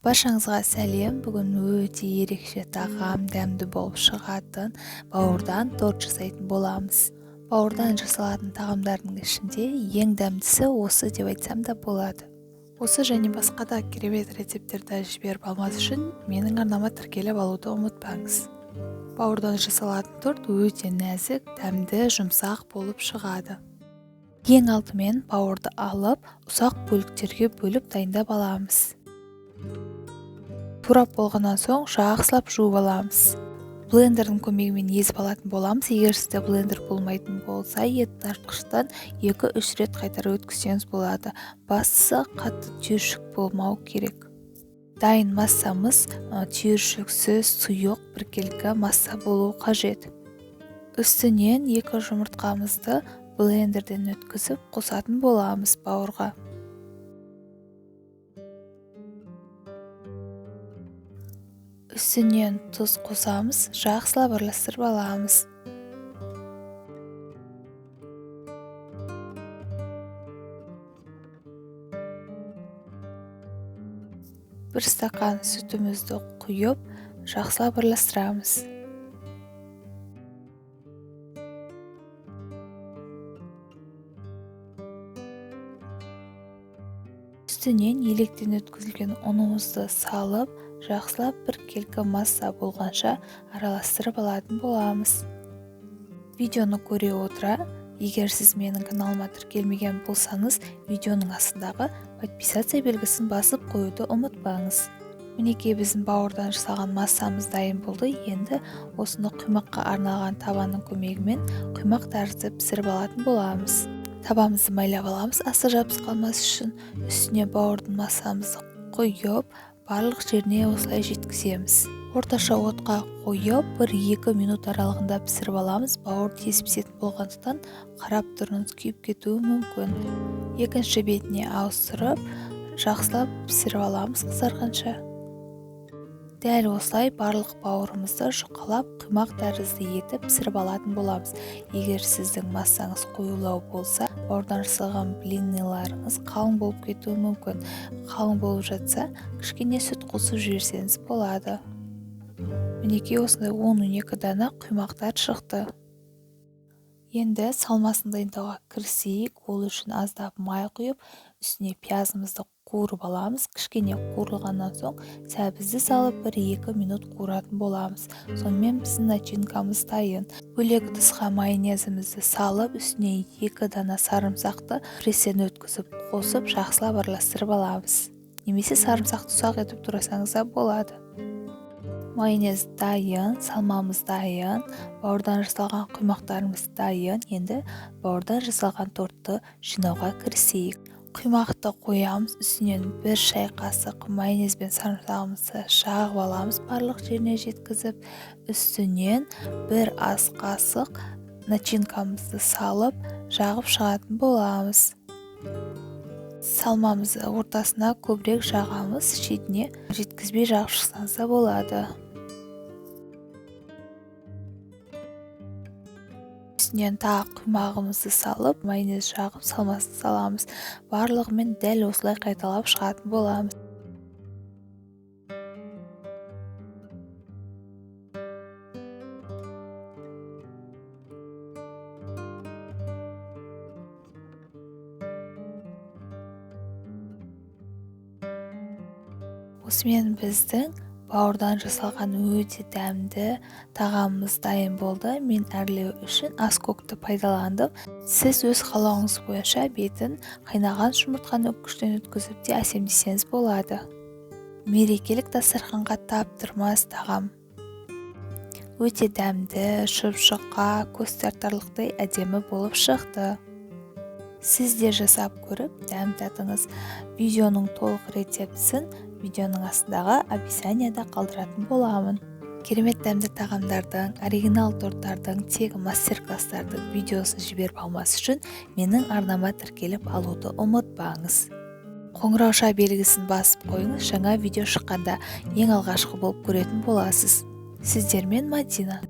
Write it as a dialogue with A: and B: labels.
A: Баршаңызға сәлем. Бүгін өте ерекше тағам, дәмді болып шығатын бауырдан торт жасайтын боламыз. Бауырдан жасалатын тағамдардың ішінде ең дәмдісі осы деп айтсам да болады. Осы және басқа да керемет рецептерді жіберіп алмас үшін менің арнама тіркеліп алуды ұмытпаңыз. Бауырдан жасалатын торт өте нәзік, дәмді, жұмсақ болып шығады. Ең алдымен бауырды алып, ұсақ бөліктерге бөліп дайындап аламыз. Турап болғаннан соң жақсылап жуып аламыз. Блендердің көмегімен езіп алатын боламыз. Егер сізде блендер болмайтын болса, ет тартқыштан 2-3 рет қайтарып өткізсеңіз болады. Бастысы қатты түйіршік болмау керек. Дайын массамыз түйіршіксіз, сұйық біркелкі масса болуы қажет. Үстінен 2 жұмыртқамызды блендерден өткізіп қосатын боламыз бауырға. Үстінен тұз қосамыз, жақсылап араластырып аламыз. Бір стакан сүтімізді құйып, жақсылап араластырамыз. Үстінен електен өткізілген ұнымызды салып, жақсылап біркелкі масса болғанша араластырып алатын боламыз. Видеоны көре отыра, егер сіз менің каналыма тіркелмеген болсаңыз, видеоның астындағы подписаться белгісін басып қоюды ұмытпаңыз. Мінекей біздің бауырдан жасалған массамыз дайын болды. Енді осыны құймаққа арналған табанның көмегімен құймақ тәрізді пісіріп алатын боламыз. Табамызды майлап аламыз, астық жабысып қалмас үшін. Үстіне бауырдың массамызды құйып, барлық жеріне осылай жеткіземіз. Орташа отқа қойып, 1-2 минут аралығында пісіріп аламыз. Бауыр тез пісетін болғандықтан қарап тұрыңыз, күйіп кетуі мүмкін. Екінші бетіне ауыстырып, жақсылап пісіріп аламыз қызарғанша. Дәл осылай барлық бауырымызды жұқалап, құймақ тәрізді етіп пісіріп алатын боламыз. Егер сіздің массаңыз қоюлау болса, бауырдан жасалған блинниларыңыз қалың болып кетуі мүмкін. Қалың болып жатса, кішкене сүт қосып жіберсеңіз болады. Мінекей осындай 10-12 дана құймақтар шықты. Енді салмасын дайындауға кірісейік. Ол үшін аздап май құйып, үстіне пиязымызды қуырып аламыз. Кішкене қуырылғаннан соң сәбізді салып 1-2 минут қуыратын боламыз. Сонымен біздің начинкамыз дайын. Бөлек ыдысқа майонезімізді салып, үстіне 2 дана сарымсақты пресстен өткізіп қосып, жақсылап араластырып аламыз. Немесе сарымсақты ұсақ етіп турасаңыз да болады. Майонез дайын, салмамыз дайын, бауырдан жасалған құймақтарымыз дайын. Енді бауырдан жасалған тортты жинауға кірісейік. Құймақты қоямыз, үстінен 1 шай қасық майонез бен сарымсағымызды жағып аламыз, барлық жеріне жеткізіп. Үстінен 1 ас қасық начинкамызды салып, жағып шығатын боламыз. Салмамызды ортасына көбірек жағамыз, шетіне жеткізбей жағып шықсаңыз да болады. Үстінен тағы құймағымызды салып, майонез жағып, салмасын саламыз. Барлығымен дәл осылай қайталап шығатын боламыз. Осымен біздің бауырдан жасалған өте дәмді тағамымыз дайын болды. Мен әрлеу үшін аскөкті пайдаландым. Сіз өз қалауыңыз бойынша бетін қайнаған жұмыртқаны күштен өткізіп те әсемдесеңіз болады. Мерекелік дастарханға таптырмас тағам. Өте дәмді, жұп-жұқа, көз тартарлықтай әдемі болып шықты. Сіз де жасап көріп дәм татыңыз. Видеоның толық рецептісін видеоның астындағы описанияда қалдыратын боламын. Керемет дәмді тағамдардың, оригинал торттардың, тегін мастер-класстардың видеосын жіберіп алмас үшін менің арнама тіркеліп алуды ұмытпаңыз. Қоңырауша белгісін басып қойыңыз, жаңа видео шыққанда ең алғашқы болып көретін боласыз. Сіздермен Мадина.